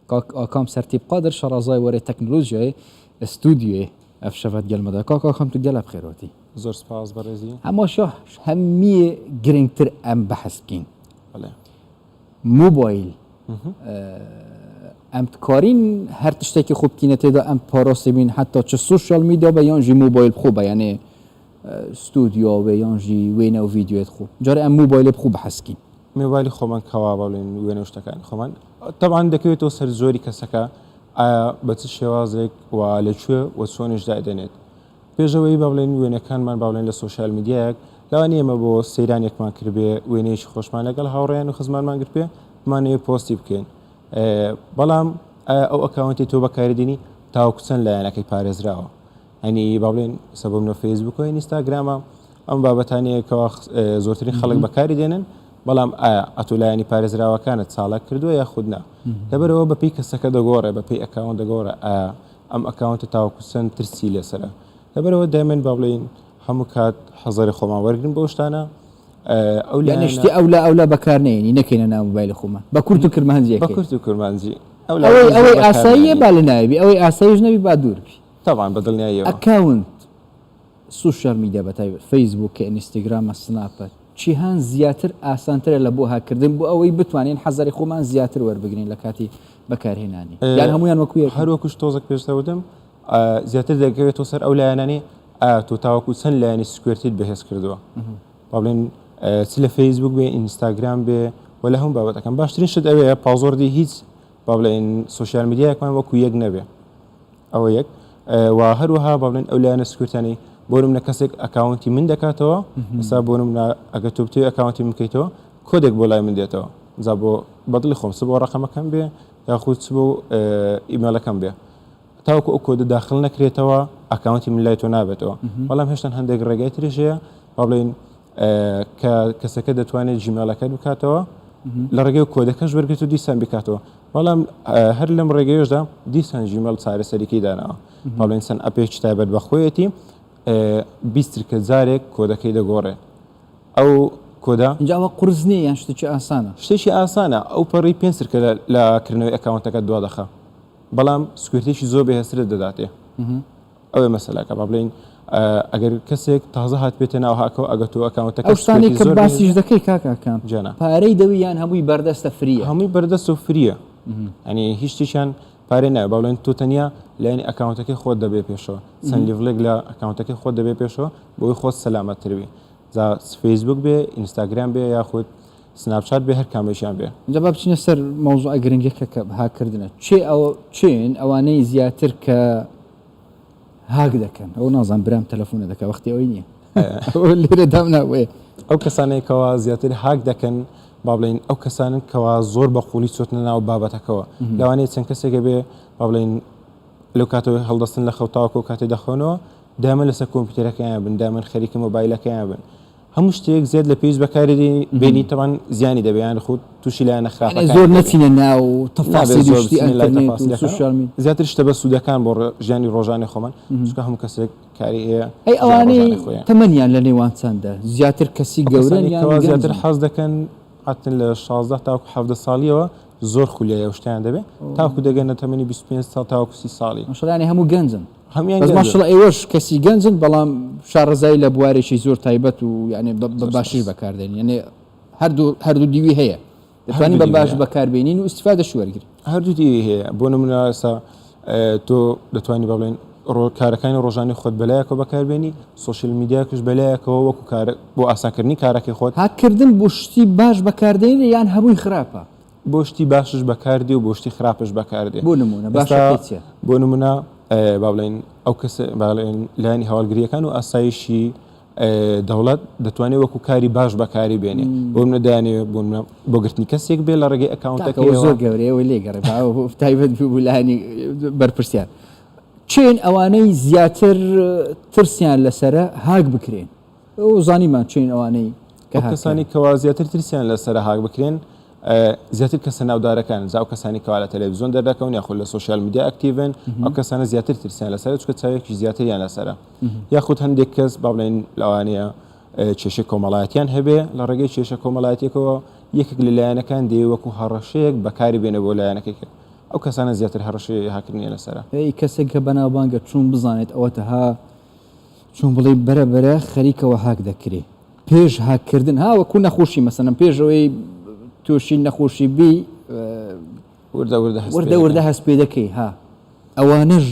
كاكام سرتيب قادر شرازاي وري تكنولوجيا استوديو افشفت قال مدى كاكام تقلب بخيروتي زور سپاس بەڕێزی. اما شو همي جرينتر ام بحث بكين بەڵێ موبايل ام تكارين هر تشتكي خوب كينه تدا ام باروسي بين حتى تش سوشيال ميديا بيان جي موبايل خوبه يعني استوديو بيان جي وينه فيديوهات خوب جاري ام موبايل بخوب بحث كين موبایلی خۆمان کەوا بڵێن وێنە شتەکان خۆمان طبعاً دەکەوێتەوە سەر زۆری کەسەکە ئایا بە چ شێوازێک و لەکوێ و چۆنیشدا دێنێت پێشەوەی بڵێن وێنەکانمان باڵێن لە سوۆشیال میدیایەک لەوانەیە ئێمە بۆ سەیرانێکمان کردبێ وێنەیەکی خۆشمان لەگەڵ هاوڕێیان و خزمانمان گرت پێ بمانەوێت پۆستی بکەین بەڵام ئەو ئەکاونتی تۆ بەکاردێنی تاوەکو چەند لایەنەکەی پارێزراوە هەنی باڵێن سەبەبنە فەیسبووک و ئینستاگرامە ئەم بابەتانەیە کەوا زۆرترین خەڵک بەکاری دێنن بەڵام ئایا ئەتولایانی پارێزراوەکانت چاڵک کردووە یا خودنا لەبەرەوە بەپی کەسەکە دەگۆڕێ بەپی ئەکاونت دەگۆڕە ئایا ئەم ئەکاونتە تاوەکو چەند ترسی لێسرە لەبەرەوە دایمەن با بڵێن هەموو کات حەزەری خۆمان وەرگن بۆ شتانە ئەو لانشتی ئەولا بەکارنێنی نەکەینە ناو موبایل خۆمان بە کورت و کرمانجیەکە بە کورت و کرمانجی ئەوەی ئاساییە با لە ناوی ئەوەی ئاساییش نەبی با دووربی طبعا بەدڵنیاییەوە ئەکاونت سوشیال میدیا بەتایبەت فەیسبووک ئینستاگرام سناپەت چیهان زیاتر ئاسانترە لە بۆ هاکردن بۆ ئەوەی بتوانین حەزەری خۆمان زیاتر وەربگرین لە کاتی بەکارهێنانی یان هەمویان وەکوویە هەروەکوش تۆزێک پێشتەوتم زیاتر دەکەوێتەوە سەر ئەو لایەنانی تۆ تاوەکو چەند لایەنی سکوێرتیت بەهێز کردووە با بڵێن چ لە فەیسبوک بێ ئینستاگرام بێ و لە هەموو بابەتەکەم باشترین شت ئەوەیە پازۆردی هیچ با بڵێن سوشیال میدیایەکمان وەکو یەک نەبێ ئەوە یەک و هەروەها با بڵێن ئەو لایەنە سکوێرتانی بۆ نمونە کەسێک ئەکاونتی من دەکاتەوە ئێستا بۆ نمونە ئەگەر تۆ بتوێ ئەکاونتی من بکەیتەوە کۆدێک بۆ لای من دێتەوە جا بۆ بەدڵی خۆم بۆ ڕقەمەکەم بێ یاخود بۆ ئیمێلەکەم بێ تاوەکو ئەو کۆدە داخل نەکرێتەوە ئەکاونتی من لای تۆ نابێتەوە بەڵام هێشتا هەندێک ڕێگای تریش هەیە با بڵێن کە کەسەکە دەتوانێت جیمێلەکە بکاتەوە لە ڕێگەی کۆدەکەش وەرگێت و دیسان بکاتەوە بەڵام هەر لەم ڕێگەیەشدا دیسان جیمێل چارەسەریکەی داناوە با بڵێن چەند ئەپێکی تایبەت بەخۆیەتی بیستر کە جارێک کۆدەکەی دەگۆڕێ ئەو کۆدا اینجاوە قورزنی یان شتێکی ئاسانە شتێکی ئاسانە ئەو پەڕی پێنجتر لەکردنەوەی ئەکاونتەکە دوا دەخە بەڵام سکوێرتێکی زۆر بەهێزترت دەداتێ ئەوێ مەسەلاکە با بڵێن ئەگەر کەسێک تازە هات بێتە ناو هاکەوە ئەگە تۆ ئەکاونتەکە ئەو شتانی کە باسیش دەکەی کاکەکان جانا پارەی دەوی یان هەمووی بەردەستە فریە هەمووی بەردەست و فریە ئەنی هیچ شتێکیان پارێ نایە با بڵێن تۆ تەنیا لایەنی ئەکاونتەکەی خۆت دەبێ پێشەوە چەند لیڤڵێک لە ئەکاونتەکەی خۆت دەبێ پێشەوە بۆی خۆت سەلامەتتربی جا فەیسبوک بێ ئینستاگرام بێ یاخود سناپچات بێ هەر کامێکیان بێ اینجا با بچینە سەر مەوزوع گرنگەکە کە هاکردنە چێن ئەوانەی زیاتر کە هاک دەکەن ئەو نازان برام تەلەفۆنە دەکە وەختی ئەوەی نییە لێرە دام ناوێ ئەو کەسانێکەوە زیاتر هاک دەکەن با بڵێن ئەو کەسانن کەوا زۆر بە قوڵی چۆتنە ناو بابەتەکەەوە لەوانەیە چەند کەسێکە بێ با بڵێن لەو کاتەوە هەڵدەستن لە خەوتاوەکە و کاتی دەخۆنەوە دامە لەسەر کۆمپیوتەرەکەیان بن دامن خەریکی مۆبایلەکەیان بن هەموو شتێک زیاد لە پێویست بەکاری بینی تەوان زیانی دەبیان خود تووشی لایەنە خراپەکان زۆر نەچینە ناو تەفاسیلی شتی ئینتەرنێت و سوشیال میدیا زیاتر شتە بە سوودەکان بۆ ژیانی ڕۆژانی خۆمان چونکە هەموو کەسێک کاری هەیە ئەی ئەوانەی تەمەنیان لە نێوان چەندە زیاتر کەسی گەورەن یان زیاتر حەز دەکەن هاتن لە 16 تاوەکو 17 ساڵیەوە زۆر خولیایە شتیان دەبێت تاوەکو دەگەنە تەمەنی 25 ساڵ تاوەکو 30 ساڵی ماشەڵانی هەموو گەنجن هەمیان ماشەڵە ئێوەش کەسی گەنجن بەڵام شارەزایی لە بوارێکی زۆر تایبەت و یعنی باشیش بەکاردێن یعنی هەردوو دیوی هەیە دەتوانین بە باش بەکاربێنین و ئیستیفادەش وەرگرت هەردوو دیوی هەیە بۆ نمونە ئێستا تۆ دەتوانانی بە بڵێن کارەکانی ڕۆژانی خۆت بەلایەکەوە بەکاربێنی سوشیال میدیاکەش بەلایەکەوە وەکو بۆ ئاسانکردنی کارەکەی خۆت هاکردن بۆ شتی باش بەکاردێنی یان هەمووی خراپە بۆ شتی باشش بەکاردی و بۆ شتی خراپش بەکاردێ بۆ نمونە باشە بۆ نمونە با بڵێن ئەو کەس بڵێن لایەنی هەواڵگریەکان و ئاسایشی دەوڵەت دەتوانێت وەکو کاری باش بەکاری بێنێ بۆ منەدانێ بۆ گرتنی کەسێک بێ لە ڕێگەی ئەکاونتەکە زۆر گەورەیەوە لێگەڕێ تایبەت بوو لایەنی بەرپرسیار چێن ئەوانەی زیاتر ترسیان لەسرە هاک بکرێن ئەو زانیمان چێن ئەوانەی کەسانی کەوا زیاتر ترسیان لەسرە هاک بکرێن زیاتر کەسە ناودارەکان زاو کەسانی کەوا لە تەلەڤیزۆن دەردەکەون یاخود لە سوشیال میدیا ئەکتیڤن ئەو کەسانە زیاتر ترسیان لەسرە چکە چاوێکی زیاتریان لەسرە یاخود هەندێک کەس با بڵێن لەوانەیە کێشە کۆمەڵایەتیان هەبێ لە ڕێگەی کێشە کۆمەڵایەتێکەوە یەکێک لە لایەنەکان دێ وەکو هەڕەشەیەک بەکاری بێنە بۆ لایەنەکەی ئەو کەسانە زیاتر هەڕەشی هاکردنیە لەسەرە هی کەسێک کە بەناوبانگە چوون بزانێت ئەوەتە ها چون بڵێ بەرە خەریکەوە هاک دەکرێ پێش هاکردن هاوەکو نەخۆشی مەسەنم پێشەوەی تووشی نەخۆشی بی وردە هەست پێ دەکەی ها ئەوانەش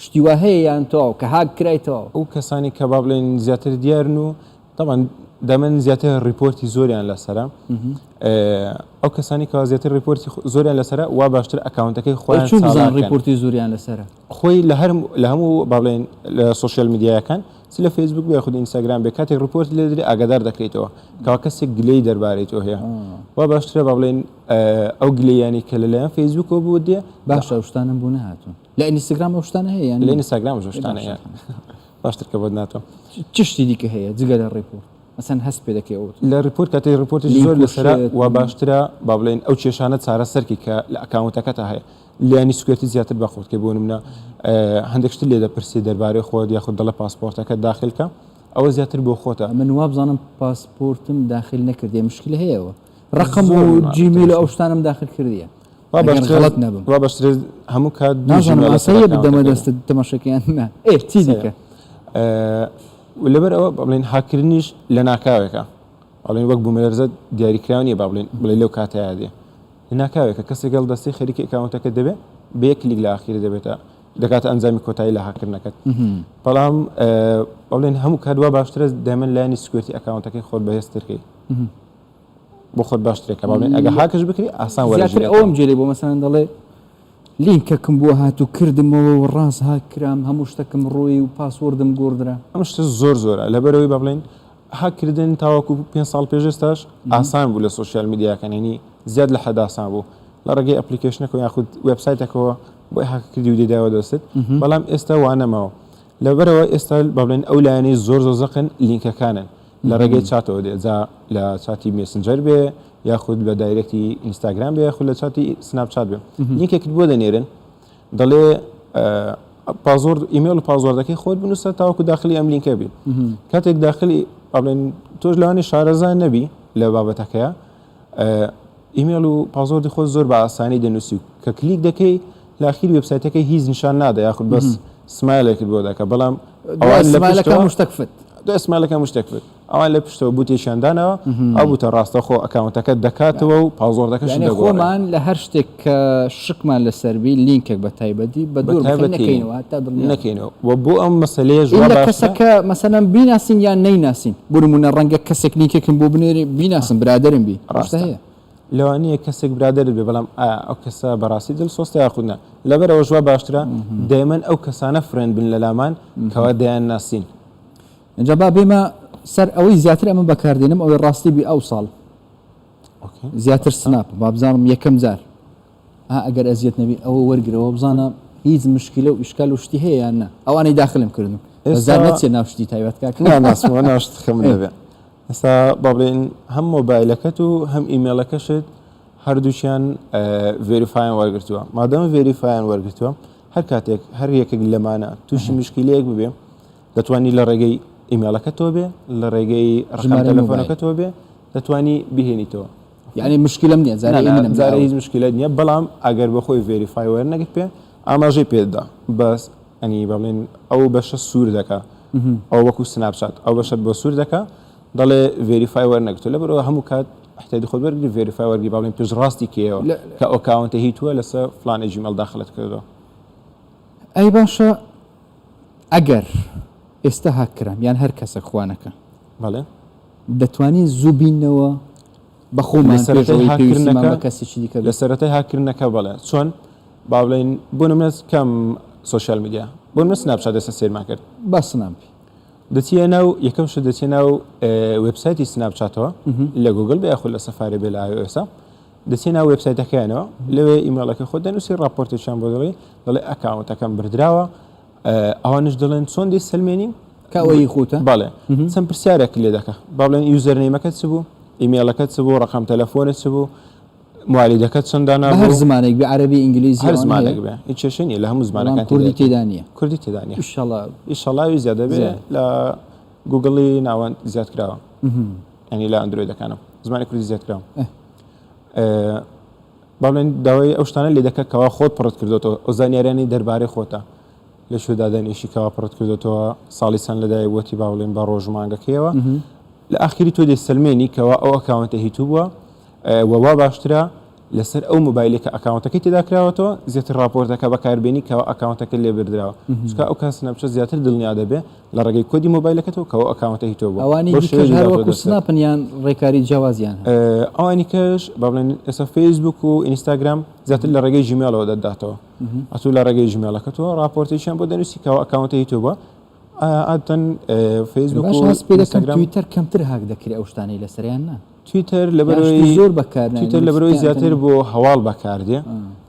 شتیوا هەیە یان تۆ کە هاک کرایتەوە ئەو کەسانی کە با بڵێن زیاتر دیارن و طبعا دەمەن زیاتر ریپۆرتی زۆریان لەسرە ئەو کەسانی کە زیاتر ریپۆرتی زۆریان لەسرە وا باشتر ئەکاونتەکەی خۆیان چون بزان ریپۆرتی زۆریان لەسرە خۆی لە هەموو با بڵێن لە سوشیال میدیاکان لە فیسبوک بێ خود ئینستاگرام بێ کاتێک ریپۆرت لێ دەدرێت ئاگادار دەکرێتەوە کەوا کەسێک گلەی دەربارەی تۆ هەیە وا باشترە با بڵێن ئەو گلەیانی کە لەلایەن فیسبوکەوە بوو دێ باشە شتانم بوو نهاتون لە ئینستاگرام ئەو شتانە هەیە لە ئینستاگرام شتانە هەیە باشتر کە بۆ ناتۆ چ شتی دیکە هەیە جگە لە ریپۆرت مەسەن هەست پێ دەکەی ئەو لە ریپۆرت کاتێک ریپۆرتی زۆر لەسرە وا باشترە با بڵێن ئەو کێشانە چارە سەرکی کە لە ئەکاونتەکەتە هەیە لیانی سکوێتی زیاتر بەخۆتکە بۆ نمونە هەندێک شت لێ دەپرسی دەربارەی خۆت یاخود دەڵە پاسپۆرتەکە داخلکە ئەوە زیاتر بۆ خۆتە من وا بزانم پاسپۆرتم داخل نەکردێ مشکل هەیەەوە ڕقم و جیمیل ئەو شتانم داخل کردیە غلط نەبم وا باشتر هەموو کات نازانم بدەمە دەستت تەماشەکەیان نا چی دیکە لەبەر ئەوە بڵێن هاکردنیش لە ناکاوێکە بڵێن وەک بوومەلەرزە دیاریکراوی با بڵێن لەو کاتەیە دێ لە ناکاوێکە کەسێک گەڵ دەستی خەریکی ئەکاونتەکە دەبێت بە یەک کلیک لە ئاخیر دەبێتە دەکاتە ئەنجامی کۆتایی لە هاکردنەکەت بەڵام بڵێن هەموو کادوا باشترە دەمن لایانی سکوێتی ئەکاونتەکەی خۆت بەهێزترکەی بۆ خۆت باشترێکە بڵێن ئەگە هاکش بکری ئاسان وەرزیاتر ئەوم جێری بۆ مەسەن دەڵێ لینکەکەم بۆ هاتو کردمەوە و ڕاست هاکرام هەموو شتەکەم ڕۆی و پاسوەردم گۆڕدرا ئەم شتە زۆرە لەبەرەوەی با بڵێن هاکردن تاوەکو 5 ساڵ پێشێستاش ئاسان بوو لە سوشیال میدیاکەنی زیاد لە حەد ئاسان بوو لە ڕێگەی ئەپلیکیشنەکە یاخود وێبسایتەکەەوە بۆی هاکردی و دێداوە دەستت بەڵام ئێستا وانەماوە لەبەرەوە ئێستا با بڵێن ئەو لایەنەی زۆر زەقن لینکەکانن لە ڕێگەی چاتەوە دێ لە چاتی مێسنجەر بێ یاخود بە دایرەکتی ئینستاگرام بێ یاخود لە چاتی سناپچات بێ لینکێکت بۆ دەنێرن دەڵێ پازۆرد ئیمێل و پازۆردەکەی خۆت بنووسە تاوەکو داخلی ئەم لینکە بێ کاتێک داخلی بڵێن تۆش لەوانی شارەزان نەبی لە بابەتەکەیە ئیمێل و پازۆردی خۆت زۆر بە ئاسانی دەنووسی کە کلیک دەکەی لاخیر وێبسایتەکەی هیچ نیشان نادە یاخود بەس سمایلێکت بۆ دەکە بەڵام ئەوان مشتەکفت دەسمالەکە مشتێکفت ئەوان لە پشتەوە بوتێشاندانەوە ئەو بوتە ڕاستەخۆ ئەکاونتەکە دەکاتەوە و پازۆردەکەش خۆمان لە هەر شتێک کە شکمان لەسەربی لینکێک بە تایبەتی بە دوورنەکەینەوە نەکەینەوە و بۆ ئەم مەسلەیە کەسەکە مەسەلەن بیناسین یان نەیناسین بورمونە ڕەنگە کەسێک لینکێکم بۆ بنێری بیناسم برادرم بی ڕاستە هەیە لەوانەیە کەسێک برادرت بێ بەڵام ئەو کەسە بەڕاستی دڵ سۆستا یاخودنا لەبەرەوە ژوا باشترە دەیمەن ئەو کەسانە فرێند بن لە لامان کەوا دەیان ناسین اینجا با بێمە سەر ئەوەی زیاتر ئەمە بەکاردێنم ئەوەی ڕاستی بی ئەو ساڵ زیاتر سناپ با بزانم یەکەم جار ئەگەر ئەزیەت نەبی ئەوە وەرگرەوە بزانە هیچ مشکلە و ئیشکال و شتی هەیە یان نە ئەوانەی داخلم کردم زار نەچێ ناوشتی تایبەتکار ناسمەوە ناشت خەم دەبێ ئێستا با بڵێن هەم مۆبایلەکەت و هەم ئیمێلەکەشت هەردووشیان ڤێریفایان وەرگرتووە مادەمە ڤێریفایان وەرگرتووە هەر کاتێک هەر یەکێک لەمانە تووشی مشکلەیەک ببێ دەتوانی لە ڕێگەی ئیمێلەکەتەوە بێ لە ڕێگەی ڕقم تەلەفۆنەکەتەوە بێ دەتوانی بهێنیتەوە یعنی مشکلم نییە زارە هیچ مشکلت نییە بەڵام ئەگەر بەخۆی ڤێریفای وەرنەگەت پێ ئاماژەی پێدا بەس ئەنی بەڵێن ئەو بەشە سوور دەکا ئەو وەکو سناپچات ئەو بەشت بۆ سوور دەکا دەڵێ ڤێریفای وەرنەگرتووە لەبەرەوە هەموو کات احتیاجی خۆت وەرگری ڤێریفای وەرگری باڵێن پێش ڕاستی کێەوە کە ئۆکاونتە هیتووە لەسەر فلانە جیمەڵ داخلت کردەوە ئەی باشە ئەگەر ئێستا هاکرام یان هەر کەسە خوانەکە بەڵێ دەتوانین زوو بینەوە بە خۆمان کەسێکی دیکە لە سەرەتای هاکردنەکە بەڵێ چۆن با بڵێن بۆ نمونە کەم سوشیال میدیا بۆ نمونە سناپچات ئێستا سێرمان کرد با سناپی دەچیە ناو یەکەم شت دەچێ ناو وێبسایتی سناپچاتەوە لە گوگل بە یاخود لە سەفارێ بێ لە iOS دەچێ ناو وێبسایتەکەیانەوە لەوێ ئیمێڵەکە خۆت دەنووسی راپۆرتێکیان بۆ دەڵێ ئەکاونتەکەم بردراوە ئەوانش دەڵێن چۆن دەی سلمێنی کاوەی خۆتە باڵێ چەند پرسیارێک لێ دەکە با بڵێن یوزەرنەیمەکەت چ بوو ئیمێڵەکەت چ بوو ڕقم تەلەفۆنت چ بوو موالیدەکەت چەندانە هەر زمانێک بێ عەرەبی ئینگلیزی هەر زمانێک بێ هیچ کێشەی نیە لە هەموو زمانەکان کوردی تێدا نییە کوردی تێدا نیە ئیشەڵا زیادە بێ لە گوگڵی ناوان زیاد کراوە ینی لە ئەندرویدەکانم زمانی کوردی زیاد کراوە باڵێن داوای ئەو شتانە لێ دەکات کەوا خۆت پڕت کردوەوە ئەو زانیاریانی دەربارەی خۆتە لە شوێدادانیشی کەوا پڕت کردوەوە ساڵی چەند لەدای وەتی باڵێن بە ڕۆژمانگەکەیەوە لە ئاخری تۆ دەسەلمێنی کەوا ئەو ئەکاونتە هیتوو بووە وەوا باشترە لەسەر ئەو موبایلێکە ئەکاونتەکەی تێدا کراوەتەوە زیاتر راپۆرتەکە بەکاربیێنی کەەوە ئەکاونتەکە لێ بردراوە چکە ئەو کەس نەبچە زیاتر دڵنیا دەبێ لە ڕێگەی کۆدی موبایلەکەتەوە کەەوە ئەکاونتە هیتۆ بوو ئەوانی هەروەکو سناپنیان ڕێکاری جیاوازیان ئەوانی کەش بەڵێن ئێستا فەیسبوک و ئینستاگرام زیاتر لە ڕێگەی ژیمێڵەوە دەداتەوە ئەتوو لە ڕێگەی ژیمێڵەکەتەوە راپۆرتێکیان بۆ دەنووسی کەەوە ئەکاونتە هیتۆ بووە ئاتەن فەیسبوک و ئینستاگرام تویتەر کەمتر هاک دەکرێت ئەو شتانەی لەسەریان نا تویتەر لەبەرەوەی زۆر بەکار تویتەر لەبەرەوەی زیاتر بۆ هەواڵ بەکاردێ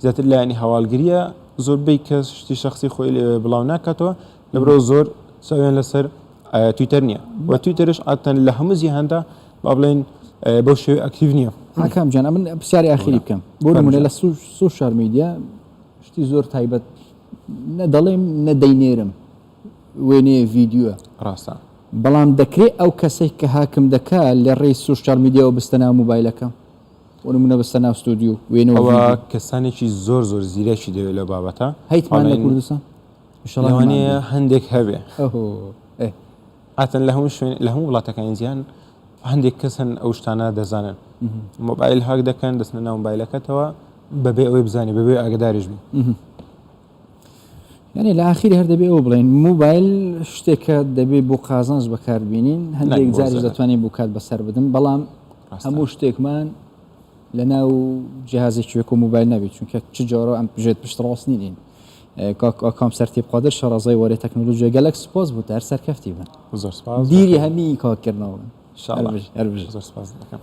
زیاتر لایەنی هەواڵگریە زۆربەی کەس شتی شخصی خۆی بڵاو ناکاتەوە لەبەرەوە زۆر چاویان لەسەر تویتەر نییە و تویتەرش ئاتەن لە هەموو جیهاندا با بڵێن بەو شێوەی ئەکتیڤ نییە حکام جان من پرسیاری ئاخری بکەم بۆ نمونە لە سوشال میدیا شتی زۆر تایبەت دەڵێم نەدەینێرم وێنەیە ڤیدیوە ڕاستە بەڵام دەکرێت ئەو کەسێک کە هاکم دەکات لە ڕێی سوشال میدیاەوە بستە ناو موبایلەکە بۆ نمونە بستە ناو ستودیو وێنەوە کەسانێکی زۆر زۆر زیرەکی دەوێت لە بابەتە هەیتمان لە کوردستان لەوانەیە هەندێک هەبێ ئاتەن لە هەموو وڵاتەکانی زیان هەندێک کەسن ئەو شتانە دەزانن مۆبایل هاک دەکەن دەستنە ناو مۆبایلەکەتەوە بەبێ ئەوەی بزانێ بەبێ ئاگداریش بی یعنی لە ئاخری هەر دەبێ ئەوە بڵێن موبایل شتێکە دەبێت بۆ قازانج بەکاربیێنین هەندێک جاریش دەتوانین بۆ کات بەسەر بدەن بەڵام هەموو شتێکمان لە ناو جیهازێکیوەک و موبایل نەبێت چونکە چ جۆرە ئەم پژێت پشت ڕاست نینین کام سەرتی بقادر شەڕازای وەرە تەکنۆلۆژیا گەلەک سپاس بوو هەر سەرکەفتی بن زۆر سپاس دیری هەمی کاکردنەوە زۆر سپاس دەکەم